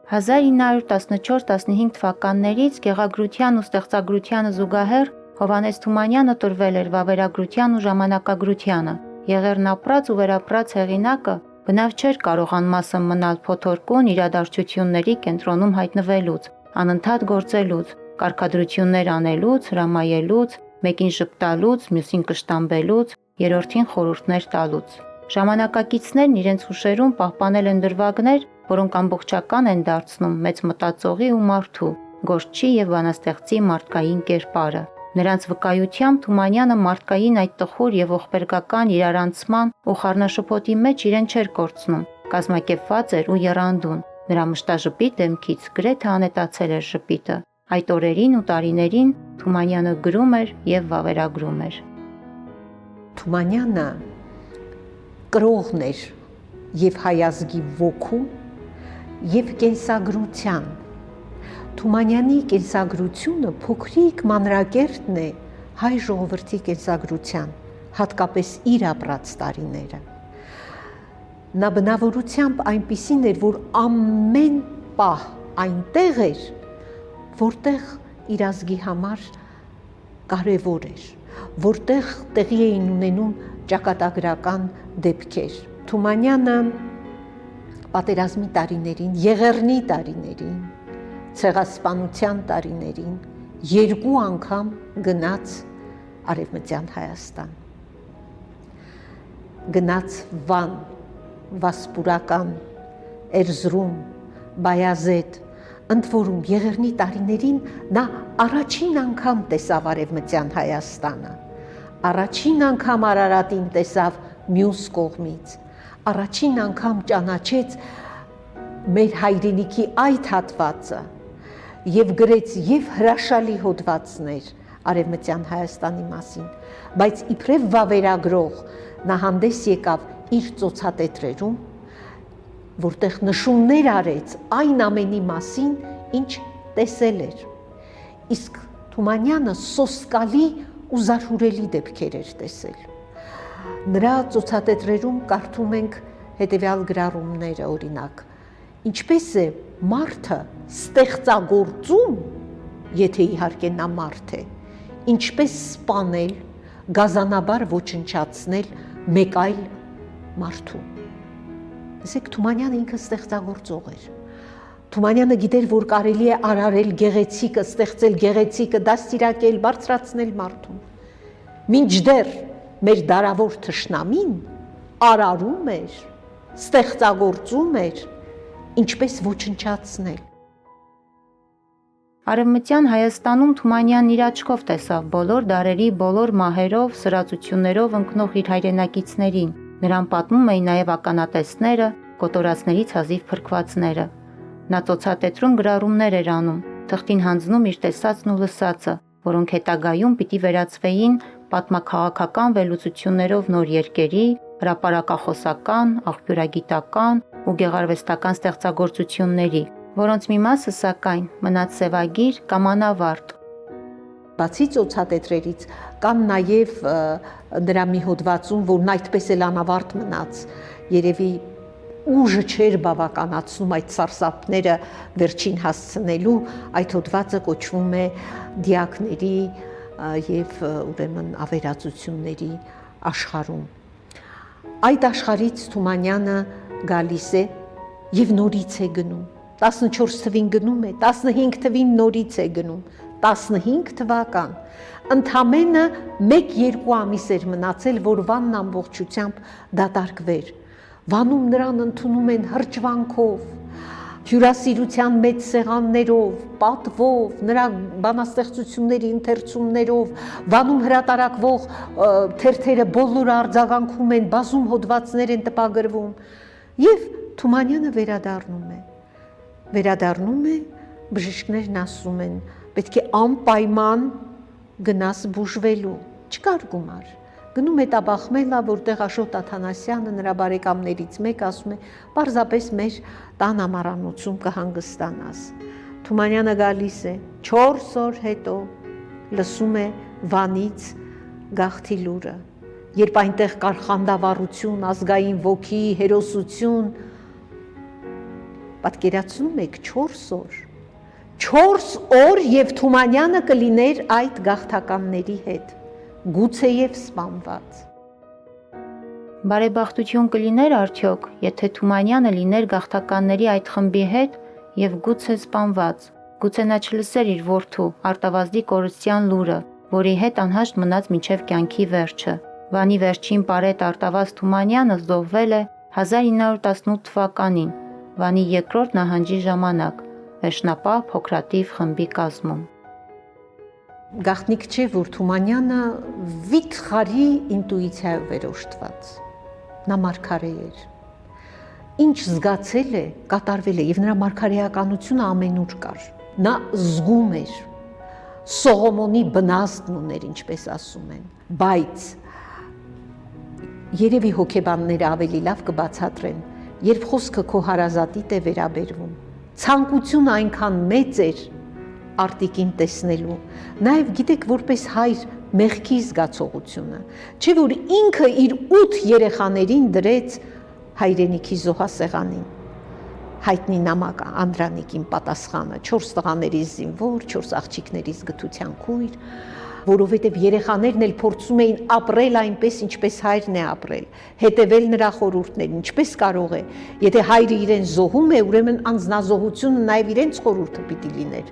1914-15 թվականներից գեղագրության ու ստեղծագրությանը զուգահեռ Հովհաննես Թումանյանը տրվել էր վավերագրության ու ժամանակագրությանը։ Եղեռն ապրած ու վերապրած հեղինակը բնավ չէր կարող անմասն մնալ փոթորկուն իրադարձությունների կենտրոնում հայտնվելուց, անընդհատ գործելուց, կարգադրություններ անելուց, հրամայելուց, մեկին ժպտալուց, մյուսին կշտամբելուց, երրորդին խորհուրդներ տալուց։ Ժամանակակիցներն իրենց հուշերում պահպանել են դրվագներ, որոնք ամբողջական են դարձնում մեծ մտածողի ու մարդու, գործչի և բանաստեղծի մարդկային կերպարը։ Նրանց վկայությամբ Թումանյանը մարդկային այդ տխուր և ողբերգական իրարանցման ու խառնաշփոթի մեջ իրեն չէր կորցնում, կազմակերպված էր ու եռանդուն։ Նրա մշտաժպիտ դեմքից գրեթե անհետացել էր ժպիտը։ Այդ օրերին ու տարիներին Թումանյանը գրում էր և վավերագրում էր։ Թումանյանը կրողն էր և հայազգի ոգու և կենսագրության։ Թումանյանի կենսագրությունը փոքրիկ մանրակերտն է հայ ժողովրդի կենսագրության, հատկապես իր ապրած տարիները։ Նա բնավորությամբ այնպիսին էր, որ ամեն պահ այնտեղ էր, որտեղ իր ազգի համար կարևոր էր, որտեղ տեղի էին ունենում ճակատագրական դեպքեր։ Թումանյանը պատերազմի տարիներին, եղեռնի տարիներին, ցեղասպանության տարիներին 2 անգամ գնաց Արևմտյան Հայաստան։ Գնաց Վան, Վասպուրական, Էրզրում, Բայազեդ, ընդ որում եղեռնի տարիներին նա առաջին անգամ տեսավ Արևմտյան Հայաստանը, առաջին անգամ Արարատին տեսավ մյուս կողմից, առաջին անգամ ճանաչեց մեր հայրենիքի այդ հատվածը և գրեց և հրաշալի հոդվածներ Արևմտյան Հայաստանի մասին, բայց իբրև վավերագրող նա հանդես եկավ իր ծոցատետրերում, որտեղ նշումներ արեց այն ամենի մասին, ինչ տեսել էր։ Իսկ Թումանյանը սոսկալի ու զարհուրելի դեպքեր էր տեսել։ Նրա ծոցատետրերում կարդում ենք հետևյալ գրառումները, օրինակ, ինչպես է մարդը ստեղծագործում, եթե իհարկե նա մարդ է, ինչպես սպանել, գազանաբար ոչնչացնել մեկ այլ մարդու։ Տեսեք, Թումանյանը ինքը ստեղծագործող էր։ Թումանյանը գիտեր, որ կարելի է արարել գեղեցիկը, ստեղծել գեղեցիկը, դաստիարակել, բարձրացնել մարդուն։ Մինչդեռ մեր դարավոր թշնամին արարում էր, ստեղծագործում էր, ինչպես ոչնչացնել։ Արևմտյան Հայաստանում Թումանյանն իր աչքով տեսավ բոլոր դարերի բոլոր մահերով, սրածություններով ընկնող իր հայրենակիցներին։ Նրան պատմում էին նաև ականատեսները, կոտորածներից հազիվ փրկվածները։ Նա ծոցատետրում գրառումներ էր անում, թղթին հանձնում իր տեսածն ու լսածը, որոնք հետագայում պիտի վերածվեին պատմաքաղաքական վերլուծություններով նոր երկերի, հրապարակախոսական, աղբյուրագիտական ու գեղարվեստական ստեղծագործությունների, որոնց մի մասը, սակայն, մնաց սևագիր կամ անավարտ։ Բացի ծոցատետրերից կան նաև նրա մի հոդվածում, որն այդպես էլ անավարտ մնաց, երևի ուժը չէր բավականացնում այդ սարսափները վերջին հասցնելու, այդ հոդվածը կոչվում է դիակների և ուրեմն ավերածությունների աշխարհում։ Այդ աշխարհից Թումանյանը գալիս է և նորից է գնում, 14 թվին գնում է, 15 թվին նորից է գնում, 15 թվական, ընդամենը 1-2 ամիս էր մնացել, որ Վանն ամբողջությամբ դատարկվեր։ Վանում նրան ընդունում են հրճվանքով, հյուրասիրության մեծ սեղաններով, պատվով, նրա բանաստեղծությունների ընթերցումներով, Վանում հրատարակվող թերթերը բոլորը արձագանքում են, բազում հոդվածներ են տպագրվում, և Թումանյանը վերադառնում է, բժիշկներն ասում են, պետք է անպայման գնաս բուժվելու, չկար գումար։ Գնում է Տաբախմելա, որտեղ Աշոտ Աթանասյանը, նրա բարեկամներից մեկ, ասում է, պարզապես մեր տան ամառանոցում կհանգստանաս։ Թումանյանը գալիս է, 4 օր հետո լսում է Վանից գաղթի լուրը, երբ այնտեղ կար խանդավառություն, ազգային ոգի, հերոսություն, Պատկերացնում եք 4 օր։ 4 օր եւ Թումանյանը կլիներ այդ գաղթականների հետ, գուցեև սպանված։ Բարեբախտություն կլիներ արդյոք, եթե Թումանյանը լիներ գաղթականների այդ խմբի հետ եւ գուցե սպանված, գուցե նա չլսեր իր որդու Արտավազդի կորստյան լուրը, որի հետ անհաշտ մնաց մինչև կյանքի վերջը։ Վանի վերջին պարետ Արտավազդ Թումանյանը զոհվել է 1918 թվականին, Վանի երկրորդ նահանջի ժամանակ, Վերջնապահ փոքրաթիվ խմբի կազմում։ Գաղտնիք չէ, որ Թումանյանը վիթխարի ինտուիցիայով էր օժտված։ Նա մարգարե էր։ Ինչ զգացել է, կատարվել է, եւ նրա մարգարեականությունը ամենուր կար։ Նա զգում էր, Սողոմոնի բնազդն ուներ, ինչպես ասում են, բայց երևի հոգեբանները ավելի լավ կբացատրեն, երբ խոսքը քո հարազատիդ է վերաբերվում, ցանկությունը այնքան մեծ էր արտիկին տեսնելու, նաև գիտեք որպես հայր մեղքի զգացողությունը, չէ որ ինքը իր 8 երեխաներին դրեց հայրենիքի զոհասեղանին, հայտնի նամակը Անդրանիկին պատասխանը, 4 տղաներից զինվոր, 4 աղջիկներից գթության քույր, որովհետև երեխաներն էլ փորձում էին ապրել այնպես, ինչպես հայրն է ապրել, հետևել նրա խորհուրդներին, ինչպես կարող է, եթե հայրը իրեն զոհում է, ուրեմն անձնազոհությունը նաև իրենց խորհուրդը պիտի լիներ։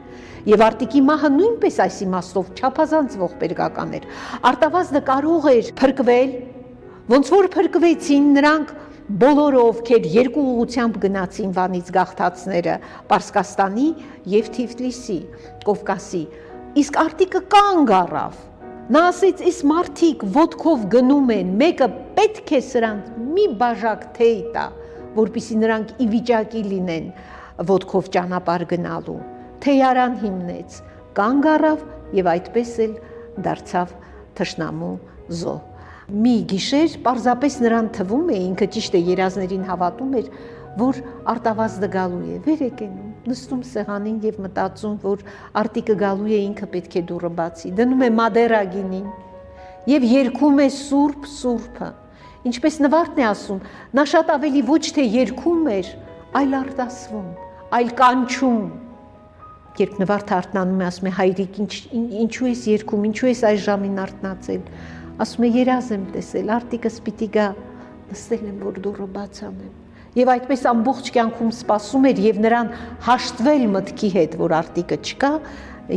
Եվ Արտիկի մահը նույնպես այս իմաստով չափազանցվող պերգական էր։ Արտավազդը կարող էր փրկվել, ոնց որ փրկվեցին նրանք բոլորը, ովքեր երկու ուղղությամբ գնացին Վանից գաղթածները, Պարսկաստանի եւ Թիֆլիսի, Կովկասի, իսկ Արտիկը կանգ առավ։ Նա ասեց, «Այս մարդիկ ոտքով գնում են, մեկը պետք է սրանց մի բաժակ թեյ տա, որպեսզի նրանք ի վիճակի լինեն ոտքով ճանապարհ գնալու»։ Թեյարան հիմնեց, կանգ առավ եւ այդպես էլ դարձավ թշնամու զոհ։ Մի գիշեր պարզապես նրան թվում է, ինքը ճիշտ է երազներին հավատում էր, որ Արտավազդը գալու է, վեր է կենում, նստում սեղանին եւ մտածում, որ Արտիկը գալու է, ինքը պետք է դուռը բացի, դնում է մադերա գինին եւ երգում է Սուրբ Սուրբը։ Ինչպես Նվարդն է ասում, նա շատ ավելի ոչ թե երգում էր, այլ արտասվում, այլ կանչում։ Երբ Նվարդը արթնանում է, ասում է, հայրիկ, ինչու ես երգում, ինչու ես այս ժամին արթնացել։ Ասում է, երազ եմ տեսել, Արտիկս պիտի գա, նստել եմ, որ դուռը բաց անեմ։ Եվ այդպես ամբողջ կյանքում սպասում էր եւ նրան հաշտվել մտքի հետ, որ Արտիկը չկա,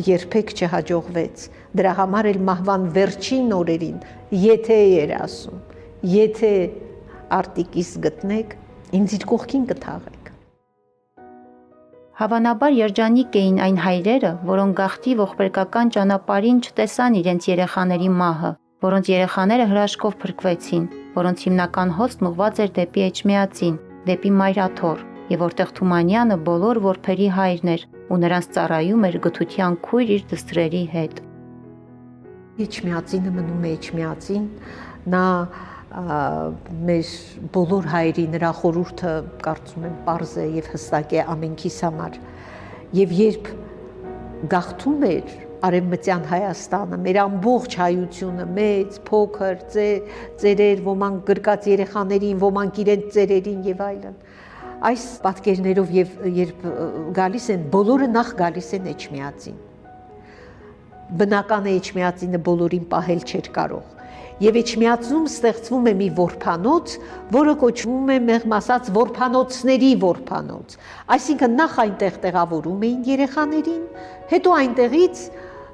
երբեք չհաջողվեց։ Դրա համար էլ մահվան վերջին օրերին, եթե էր ասում, եթե Արտիկիս գտնեք, ինձ իր կողքին կթաղեք։ Հավանաբար երջանիկ էին այն հայրերը, որոնք գաղթի ողբերգական ճանապարհին չտեսան իրենց երեխաների մահը, որոնց երեխաները հրաշքով փրկվեցին, որոնց հիմնական հոսքն ուղղված էր դեպի Էջմիածին, դեպի Մայրաթոր, եւ որտեղ Թումանյանը բոլոր որբերի հայրն էր ու նրանց ծառայում էր գթության քույր իր դստրերի հետ։ Էջմիածինը մնում է Էջմիածին, նա մեր բոլոր հայերի նրա խորհուրդը կարծում եմ պարզ է եւ հստակ է ամենքիս համար։ Եվ երբ գաղթում էր Արևմտյան Հայաստանը, մեր ամբողջ հայությունը, մեծ, փոքր, ծերեր, ոմանք գրկած երեխաներին, ոմանք իրենց ծերերին եւ այլն, այս պատկերներով եւ երբ գալիս են, բոլորը նախ գալիս են Էջմիածին։ Բնական է Էջմիածինը բոլորին պահել չէր կարող։ Եվ Էջմիածնում ստեղծվում է մի որբանոց, որը կոչվում է մեղմ ասած որբանոցների որբանոց։ Այսինքն նախ այնտեղ տեղավորում էին երեխաներին, հետո այնտեղից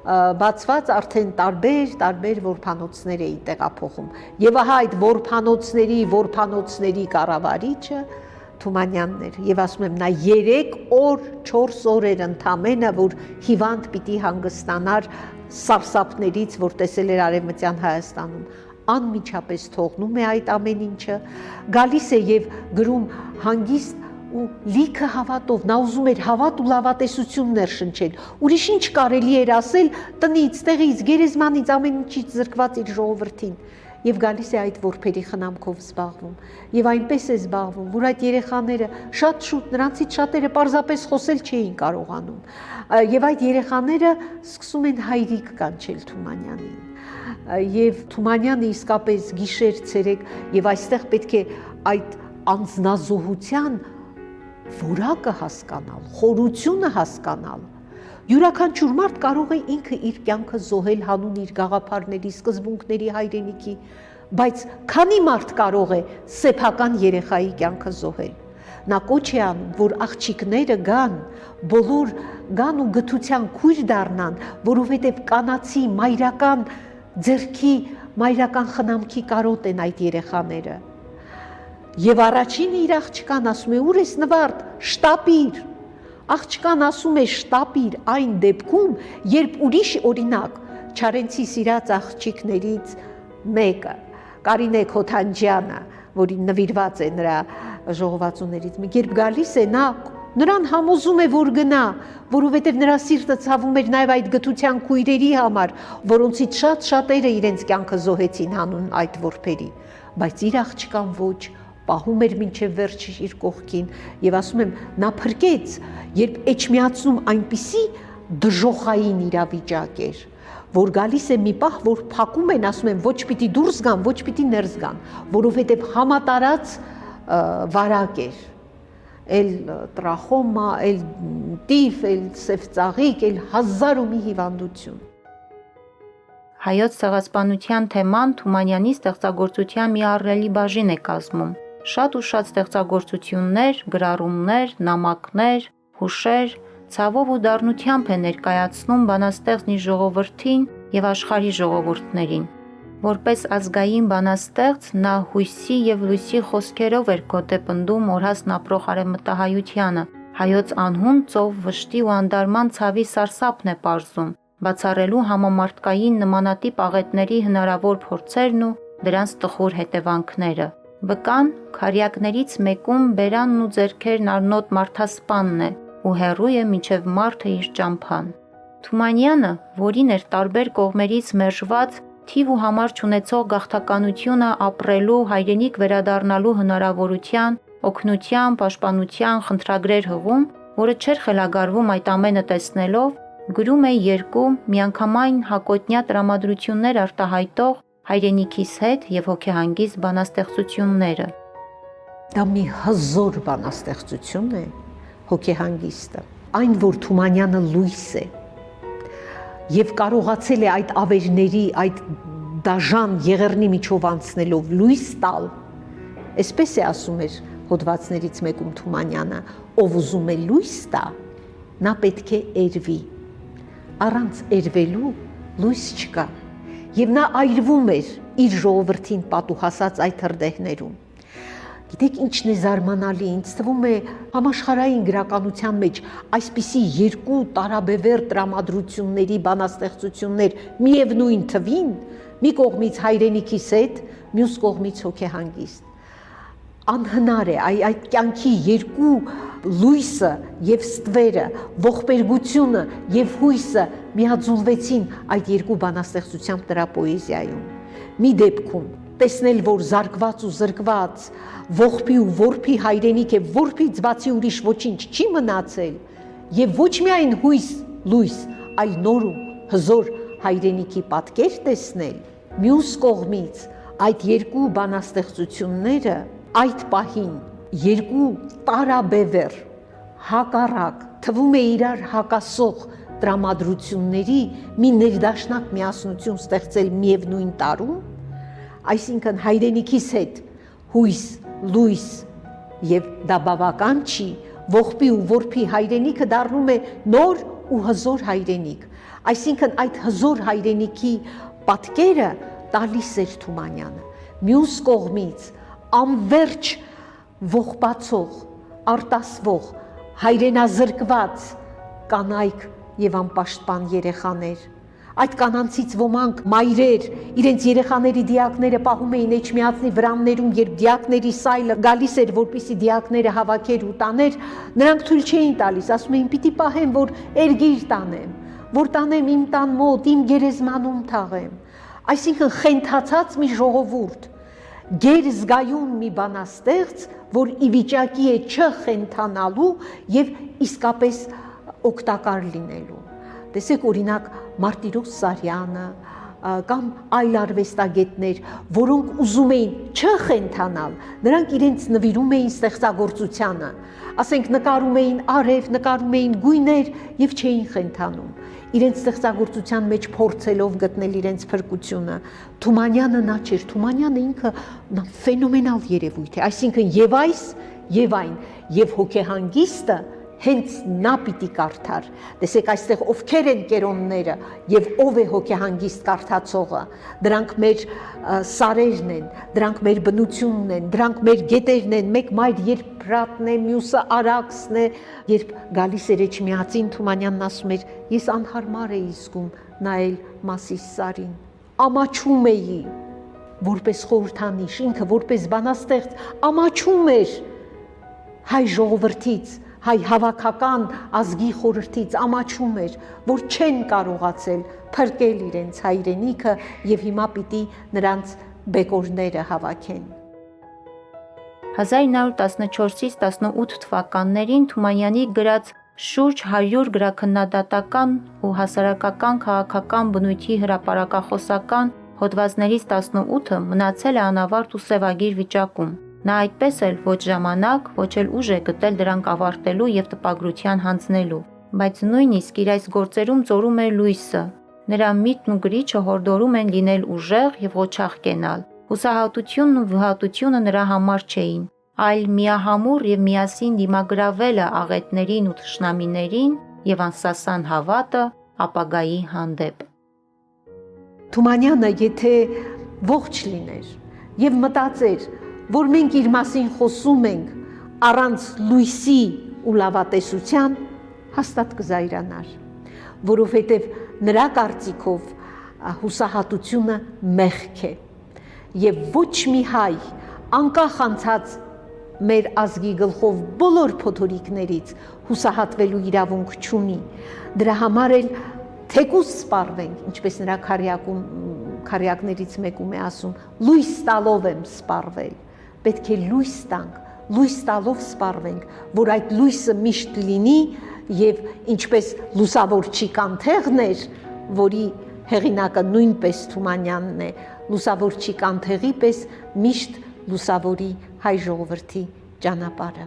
բացված արդեն տարբեր որբանոցներ էին տեղափոխում։ Եվ ահա այդ որբանոցների կառավարիչը Թումանյանն էր, եւ ասում եմ, նա 3 օր, 4 օրեր ընդամենը, որ հիվանդ պիտի հանգստանար սարսափներից, որ տեսել էր Արևմտյան Հայաստանում, անմիջապես թողնում է այդ ամեն ինչը, գալիս է եւ գրում հանգիստ ու լիքը հավատով, նա ուզում էր հավատ ու լավատեսություն ներշնչել, ուրիշ ինչ կարելի էր ասել տնից, տեղից, գերեզմանից, ամեն ինչից զրկված իր ժողովրդին, եւ գալիս է այդ որբերի խնամքով զբաղվում, եւ այնպես է զբաղվում, որ այդ երեխաները շատ շուտ, նրանցից շատերը պարզապես խոսել չէին կարողանում, եւ այդ երեխաները սկսում են հայրիկ կանչել Թումանյանին, եւ Թումանյանը իսկապես գիշեր ցերեկ, եւ այստեղ պետք է այդ անձնազոհության որակը հասկանալ, խորությունը հասկանալ։ Յուրաքանչյուր մարդ կարող է ինքը իր կյանքը զոհել հանուն իր գաղափարների, սկզբունքների, հայրենիքի, բայց քանի մարդ կարող է սեփական երեխայի կյանքը զոհել։ Նա կոչ է անում, որ աղջիկները գան, բոլոր գան ու գթության քույր դառնան, որովհետև կանացի, մայրական ձեռքի, մայրական խնամքի կարոտ են այդ երեխաները։ Եվ առաջինը իր աղջկան ասում է՝ ուր ես Նվարդ, շտապիր։ Աղջկան ասում է շտապիր այն դեպքում, երբ ուրիշ, օրինակ, Չարենցի սիրած աղջիկներից մեկը, Կարինե Քոթանջյանը, որին նվիրված է նրա ժողովածուներից մի, երբ գալիս է, նա նրան համոզում է, որ գնա, որովհետև նրա սիրտը ցավում էր նաև այդ գթության քույրերի համար, որոնցից շատ-շատերը իրենց կյանքը զոհեցին հանուն այդ որբերի, բայց իր աղջկան ոչ, պահում էր մինչև վերջը իր կողքին եւ ասում եմ, նա փրկեց, երբ էջմիածնում այնպիսի դժոխային իրավիճակ էր, որ գալիս է մի պահ, որ փակում են, ասում են, ոչ պիտի դուրս գան, ոչ պիտի ներս գան, որովհետև համատարած վարակ էր, էլ տրախոմա, էլ տիֆ, էլ սևծաղիկ, էլ 1000 ու մի հիվանդություն։ Հայոց ցեղասպանության թեման Թումանյանի ստեղծագործության մի ահռելի բաժին է կազմում։ Շատ ու շատ ստեղծագործություններ, գրառումներ, նամակներ, հուշեր, ցավով ու դառնությամբ է ներկայացնում բանաստեղծն իր ժողովրդին եւ աշխարհի ժողովուրդներին։ Որպես ազգային բանաստեղծ նա հույսի եւ լույսի խոսքերով էր գոտեպնդում օրհասն ապրող արևմտահայությանը, հայոց անհուն ծով վշտի ու անդարման ցավի սարսափն է պարզում, բացառելու համամարտկային նմանատիպ աղետների հնարավոր փորձերն ու դրանց տխուր հետևանքները։ Վկան քարյակներից մեկում բերանն ու ձեռքերն առնոտ մարդասպանն է ու հեռու է մինչև մարդը իր ճամփան։ Թումանյանը, որին էր տարբեր կողմերից մերժված թիվ ու համար չունեցող գաղթականությունը ապրելու, հայրենիք վերադառնալու հնարավորության, օգնության, պաշտպանության խնդրագրեր հղում, որը չէր խելագարվում այդ ամենը տեսնելով, գրում է 2 միանգամայն հակոտնյա տրամադրություններ արտահայտող հայրենիքիս հետ եւ հոգեհանգիստ բանաստեղծությունները։ Դա մի հզոր բանաստեղծություն է, հոգեհանգիստը, այն, որ Թումանյանը լույս է եւ կարողացել է այդ ավերների, այդ դաժան եղեռնի միջով անցնելով լույս տալ, այսպես է ասում էր հոդվածներից մեկում Թումանյանը, ով ուզում է լույս տա, նա պետք է էրվի, առանց էրվելու լույս չկա, եւ նա այրվում էր իր ժողովրդին պատուհասած այդ հրդեհներում։ Գիտեք ինչն է զարմանալի, ինձ թվում է համաշխարհային գրականության մեջ այսպիսի 2 տարաբևեռ տրամադրությունների բանաստեղծություններ միևնույն թվին, մի կողմից հայրենիքիս հետ, մյուս կողմից հոգեհանգիստ։ Անհնար է այդ կյանքի 2 լույսը եւ ստվերը, ողբերգությունը եւ հույսը միաձուլվեցին այդ 2 բանաստեղծությամբ դրա պոեզիայում։ Մի դեպքում տեսնել, որ զարգված ու զրկված ողբի ու որբի հայրենիք է, որբից բացի ուրիշ ոչինչ չի մնացել, եւ ոչ միայն հույս, լույս, այլ նոր ու հզոր հայրենիքի պատկեր տեսնել, մյուս կողմից այդ 2 բանաստեղծությունները այդ պահին 2 տարաբևեռ հակառակ, թվում է իրար հակասող տրամադրությունների մի ներդաշնակ միասնություն ստեղծել միևնույն տարում, այսինքն հայրենիքիս հետ հույս, լույս եւ դա բավական չի, ողբի ու որբի հայրենիքը դառնում է նոր ու հզոր հայրենիք, այսինքն այդ հզոր հայրենիքի պատկերը տալիս էր Թումանյանը, մյուս կողմից անverջ ողբացող, արտասվող, հայրենազրկված կանայք եւ անպաշտպան երեխաներ, այդ կանանցից ոմանք մայրեր իրենց երեխաների դիակները պահում էին էջմիածնի վրաններում, երբ դիակների սայլը գալիս էր, որպեսզի դիակները հավաքեր ու տաներ, նրանք թույլ չէին տալիս, ասում էին պիտի պահեմ, որ էրգիր տանեմ, որ տանեմ իմ տան մոտ, իմ գերեզմանում թաղեմ, այսինքն խենթացած մի ժողովուրդ, գերզգայուն մի բանաստեղծ, որ ի վիճակի է չխենթանալու եւ իսկապես օգտակար լինելու։ Տեսեք օրինակ Մարտիրոս Սարյանը, կամ այլ արվեստագետներ, որոնք ուզում էին չխենթանալ, նրանք իրենց նվիրում էին ստեղծագործությանը, ասենք նկարում էին արև, նկարում էին գույներ եւ չէին խենթանում, իրենց ստեղծագործության մեջ փորձելով գտնել իրենց փրկությունը։ Թումանյանը նա չէր, Թումանյանը ինքը ֆենոմենալ երևույթ է, այսինքն եւ այս եւ այն, եւ հոգեհանգիստը հենց նա պիտի կարդար։ Տեսեք այստեղ ովքեր են կերոնները եւ ով է հոգեհանգիստ կարդացողը։ Դրանք մեր սարերն են, դրանք մեր բնությունն են, դրանք մեր գետերն են, մեկ մայր երբ Փրատն է, մյուսը Արաքսն է, երբ գալիս էր Էջմիածին, Թումանյանն ասում էր, ես անհարմար էի զգում նայել Մասիս սարին, ամաչում էի, որպես խորհրդանիշ, ինքը որպես բանաստեղծ ամաչում էր հայ ժողովրդից, հայ հավաքական ազգի խորհրդից ամաչում էր, որ չեն կարողացել փրկել իրենց հայրենիքը եւ հիմա պիտի նրանց բեկորները հավաքեն։ 1914-ից 18 թվականներին Թումանյանի գրած շուրջ 100 գրաքննադատական ու հասարակական քաղաքական բնույթի հրապարակախոսական հոդվածներից 18-ը մնացել է անավարտ ու սևագիր վիճակում։ Նա այդպես էլ ոչ ժամանակ, ոչ էլ ուժ է գտել դրանք ավարտելու եւ տպագրության հանձնելու, բայց նույնիսկ իր այս գործերում ծորում է լույսը։ Նրա միտքն ու գրիչը հորդորում են լինել ուժեղ եւ ղոչաղ կենալ։ Հուսահատությունն ու վհատությունը նրա համար չէին, այլ միահամուռ եւ միասին դիմագրավելը աղետներին ու թշնամիներին եւ անսասան հավատը ապագայի հանդեպ։ Թումանյանը եթե ողջ լիներ եւ մտածեր, որ մենք իր մասին խոսում ենք առանց լույսի ու լավատեսության, հաստատ կզայրանար, որովհետև նրա կարծիքով հուսահատությունը մեղք է եւ ոչ մի հայ անկախ անցած մեր ազգի գլխով բոլոր փոթորիկներից հուսահատվելու իրավունք չունի։ Դրա համար էլ թեկուզ սպառվենք, ինչպես նրա քարյակներից մեկում է ասում, լույս տալով եմ սպառվել, պետք է լույս տանք, լույս տալով սպառվենք, որ այդ լույսը միշտ լինի եւ ինչպես լուսավորչի կանթեղն էր, որի հեղինակը նույնպես Թումանյանն է, լուսավորչի կանթեղի պես միշտ լուսավորի հայ ժողովրդի ճանապարհը։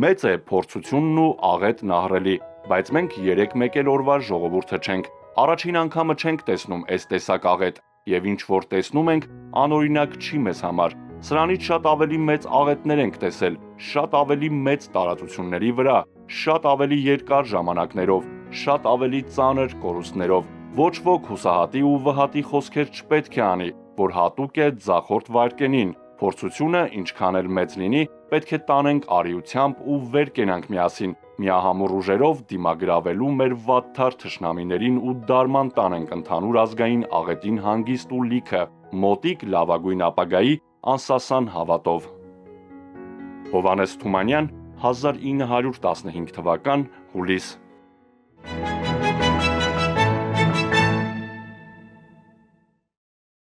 Մեծ է փորձությունն ու աղետն ահռելի, բայց մենք 3-1 օրվա ժողովուրդը չենք, առաջին անգամը չենք տեսնում այս տեսակ աղետ, եւ ինչ որ տեսնում ենք, անօրինակ չի մեզ համար։ Սրանից շատ ավելի մեծ աղետներ ենք տեսել, շատ ավելի մեծ տարածությունների վրա, շատ ավելի երկար ժամանակներով, շատ ավելի ծանր կորուստներով։ Ոչ ոք հուսահատի ու վհատի խոսքեր չպետք է անի, որ հատուկ է ձախորդ վարկենին։ Փորձությունը ինչքան էլ մեծ լինի, պետք է տանենք արիությամբ ու վեր կենանք միասին, միահամուռ ուժերով դիմագրավելու մեր վատթար թշնամիներին ու դարման տանենք ընդհանուր ազգային աղետին հանգիստ ու լիքը, մոտիկ լավագույն ապագայի անսասան հավատով։ Հովհաննես Թումանյան, 1915 թվական հուլիս։